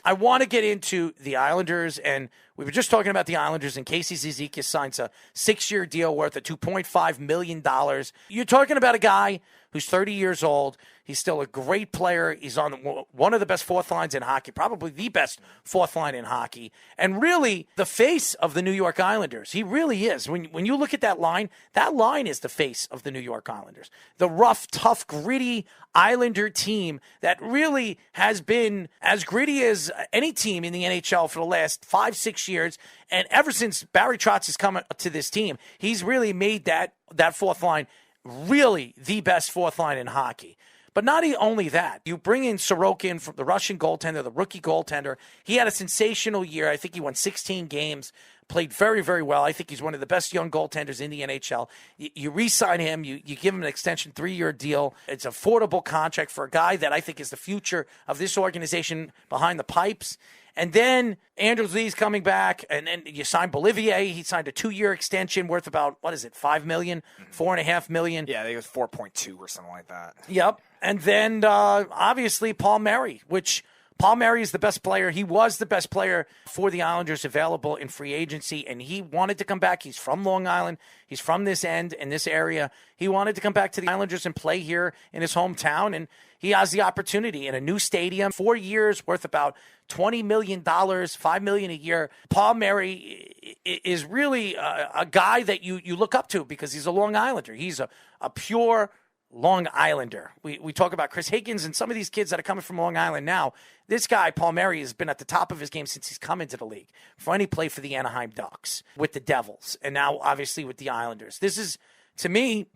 I want to get into the Islanders, and we were just talking about the Islanders, and Casey Zizekas signs a 6-year deal worth of $2.5 million. You're talking about a guy who's 30 years old. He's still a great player. He's on one of the best fourth lines in hockey, probably the best fourth line in hockey, and really the face of the New York Islanders. He really is. When you look at that line is the face of the New York Islanders. The rough, tough, gritty Islander team that really has been as gritty as any team in the NHL for the last 5-6 years. And ever since Barry Trotz has come to this team, he's really made that fourth line really the best fourth line in hockey. But not only that, you bring in Sorokin, from the Russian goaltender, the rookie goaltender. He had a sensational year. I think he won 16 games, played very, very well. I think he's one of the best young goaltenders in the NHL. You re-sign him. You give him an extension, 3-year deal. It's an affordable contract for a guy that I think is the future of this organization behind the pipes. And then Andrew Lee's coming back, and then you sign Bolivier. He signed a 2-year extension worth about, $5 million, $4.5 million. Yeah, I think it was 4.2 or something like that. Yep. And then, obviously, Paul Murray, which Paul Murray is the best player. He was the best player for the Islanders available in free agency, and he wanted to come back. He's from Long Island. He's from this end, in this area. He wanted to come back to the Islanders and play here in his hometown, and he has the opportunity in a new stadium, 4 years worth about $20 million, $5 million a year. Paul Murray is really a guy that you look up to because he's a Long Islander. He's a pure Long Islander. We talk about Chris Higgins and some of these kids that are coming from Long Island now. This guy, Paul Murray, has been at the top of his game since he's come into the league. He played for the Anaheim Ducks, with the Devils, and now obviously with the Islanders. This is, to me,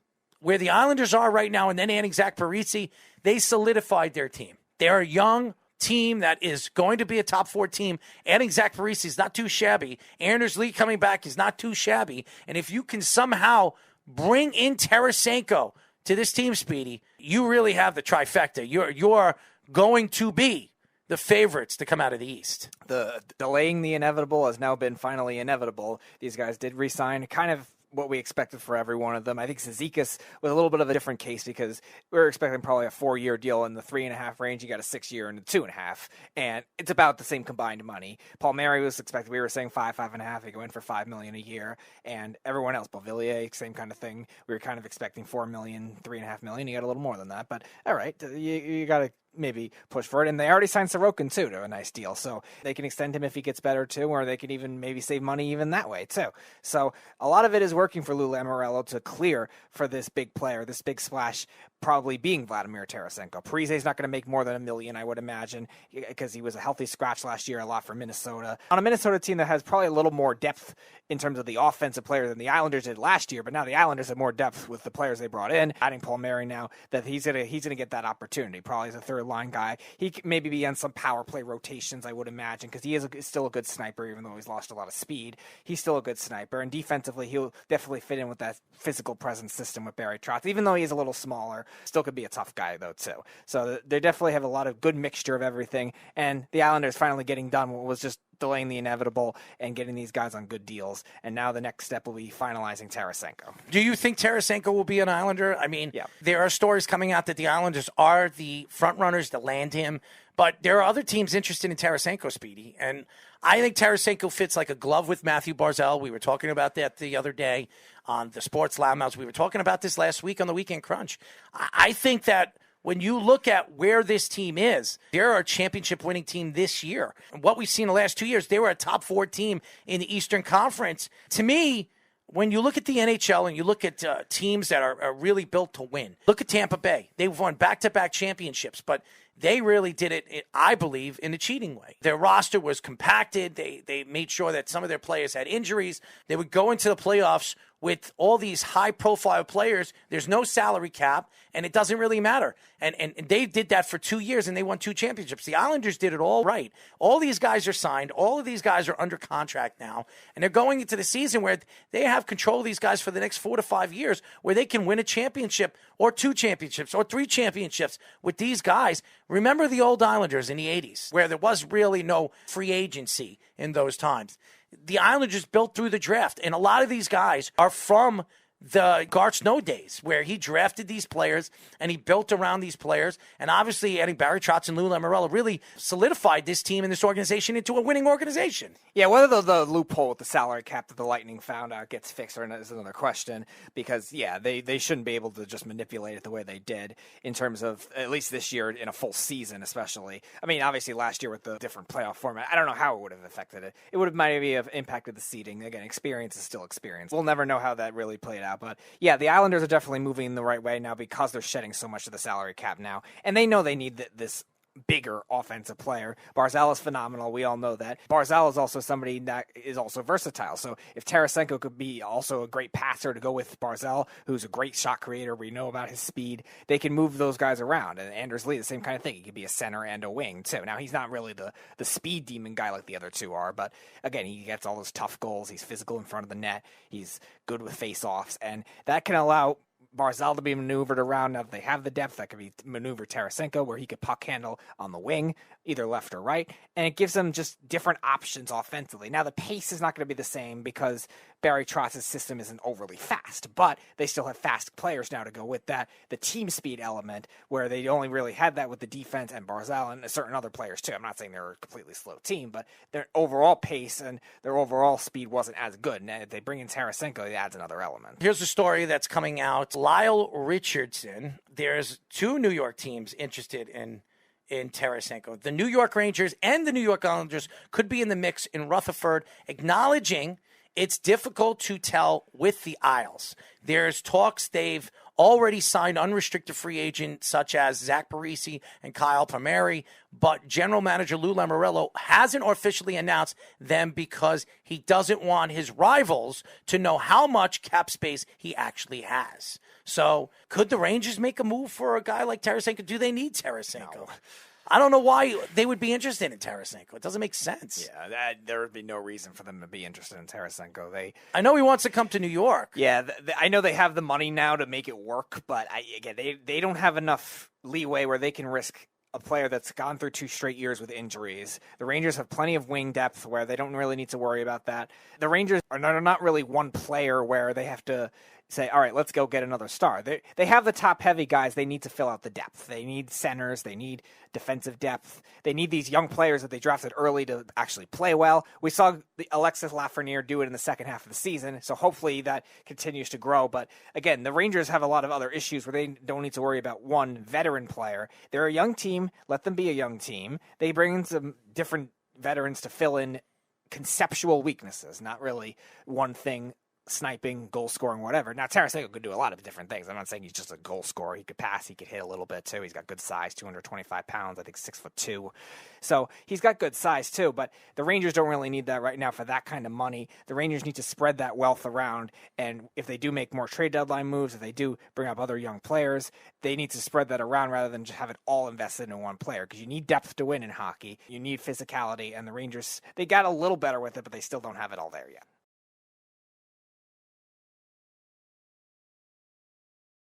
where the Islanders are right now, and then adding Zach Parise, they solidified their team. They're a young team that is going to be a top 4 team. Adding Zach Parise is not too shabby. Anders Lee coming back is not too shabby. And if you can somehow bring in Tarasenko to this team, Speedy, you really have the trifecta. You're going to be the favorites to come out of the East. The delaying the inevitable has now been finally inevitable. These guys did re-sign, kind of what we expected for every one of them. I think Zizekas was a little bit of a different case because we were expecting probably a 4-year deal in the 3.5 range. You got a 6-year and a 2.5, and it's about the same combined money. Paul Murray was expected, we were saying 5.5. They go in for $5 million a year, and everyone else, Beauvillier, same kind of thing. We were kind of expecting $4 million, $3.5 million. You got a little more than that, but all right, you got to maybe push for it. And they already signed Sorokin too to a nice deal, so they can extend him if he gets better too, or they can even maybe save money even that way too. So a lot of it is working for Lou Lamoriello to clear for this big player, this big splash, probably being Vladimir Tarasenko. Parise's not going to make more than $1 million, I would imagine, because he was a healthy scratch last year, a lot for Minnesota. On a Minnesota team that has probably a little more depth in terms of the offensive player than the Islanders did last year, but now the Islanders have more depth with the players they brought in. Adding Paul Murray now, that he's gonna get that opportunity, probably as a third line guy. He could maybe be on some power play rotations, I would imagine, because he is still a good sniper, even though he's lost a lot of speed. He's still a good sniper, and defensively, he'll definitely fit in with that physical presence system with Barry Trotz. Even though he's a little smaller, still could be a tough guy, though, too. So they definitely have a lot of good mixture of everything, and the Islanders finally getting done what was just delaying the inevitable and getting these guys on good deals. And now the next step will be finalizing Tarasenko. Do you think Tarasenko will be an Islander? I mean, yeah. There are stories coming out that the Islanders are the front runners to land him, but there are other teams interested in Tarasenko, Speedy. And I think Tarasenko fits like a glove with Matthew Barzal. We were talking about that the other day on the Sports Loudmouths. We were talking about this last week on the Weekend Crunch. I think that when you look at where this team is, they're a championship-winning team this year. And what we've seen the last 2 years, they were a top 4 team in the Eastern Conference. To me, when you look at the NHL and you look at teams that are really built to win, look at Tampa Bay. They've won back-to-back championships, but they really did it, I believe, in a cheating way. Their roster was compacted. They made sure that some of their players had injuries. They would go into the playoffs with all these high-profile players. There's no salary cap, and it doesn't really matter. And they did that for 2 years, and they won 2 championships. The Islanders did it all right. All these guys are signed. All of these guys are under contract now, and they're going into the season where they have control of these guys for the next 4 to 5 years, where they can win a championship or 2 championships or 3 championships with these guys. Remember the old Islanders in the 80s, where there was really no free agency in those times. The Islanders built through the draft, and a lot of these guys are from the Garth Snow days where he drafted these players and he built around these players. And obviously adding Barry Trotz and Lou Lamoriello really solidified this team and this organization into a winning organization. Yeah, whether the loophole with the salary cap that the Lightning found out gets fixed or not is another question, because, yeah, they shouldn't be able to just manipulate it the way they did in terms of, at least this year, in a full season especially. I mean, obviously last year with the different playoff format, I don't know how it would have affected it. It would have maybe have impacted the seeding. Again, experience is still experience. We'll never know how that really played out. But, yeah, the Islanders are definitely moving in the right way now because they're shedding so much of the salary cap now. And they know they need this bigger offensive player. Barzal is phenomenal. We all know that. Barzal is also somebody that is also versatile. So if Tarasenko could be also a great passer to go with Barzal, who's a great shot creator, we know about his speed, they can move those guys around. And Anders Lee, the same kind of thing. He could be a center and a wing, too. Now, he's not really the speed demon guy like the other two are, but again, he gets all those tough goals. He's physical in front of the net. He's good with face-offs, and that can allow Barzal to be maneuvered around. Now that they have the depth, that could be maneuver Tarasenko, where he could puck handle on the wing, either left or right, and it gives them just different options offensively. Now, the pace is not going to be the same because Barry Trotz's system isn't overly fast, but they still have fast players now to go with that. The team speed element, where they only really had that with the defense and Barzal and certain other players too. I'm not saying they're a completely slow team, but their overall pace and their overall speed wasn't as good. And if they bring in Tarasenko, it adds another element. Here's a story that's coming out. Lyle Richardson, there's two New York teams interested in Tarasenko. The New York Rangers and the New York Islanders could be in the mix in Rutherford, acknowledging it's difficult to tell with the Isles. There's talks they've already signed unrestricted free agents such as Zach Parise and Kyle Palmieri, but general manager Lou Lamoriello hasn't officially announced them because he doesn't want his rivals to know how much cap space he actually has. So could the Rangers make a move for a guy like Tarasenko? Do they need Tarasenko? No. I don't know why they would be interested in Tarasenko. It doesn't make sense. Yeah, there would be no reason for them to be interested in Tarasenko. I know he wants to come to New York. Yeah, I know they have the money now to make it work, but they don't have enough leeway where they can risk a player that's gone through 2 straight years with injuries. The Rangers have plenty of wing depth where they don't really need to worry about that. The Rangers are not really one player where they have to say, all right, let's go get another star. They have the top-heavy guys. They need to fill out the depth. They need centers. They need defensive depth. They need these young players that they drafted early to actually play well. We saw Alexis Lafreniere do it in the second half of the season, so hopefully that continues to grow. But again, the Rangers have a lot of other issues where they don't need to worry about one veteran player. They're a young team. Let them be a young team. They bring in some different veterans to fill in conceptual weaknesses, not really one thing. Sniping, goal scoring, whatever. Now, Tarasenko could do a lot of different things. I'm not saying he's just a goal scorer. He could pass, he could hit a little bit too. He's got good size, 225 pounds, I think 6'2". So he's got good size too, but the Rangers don't really need that right now for that kind of money. The Rangers need to spread that wealth around, and if they do make more trade deadline moves, if they do bring up other young players, they need to spread that around rather than just have it all invested in one player, because you need depth to win in hockey. You need physicality, and the Rangers, they got a little better with it, but they still don't have it all there yet.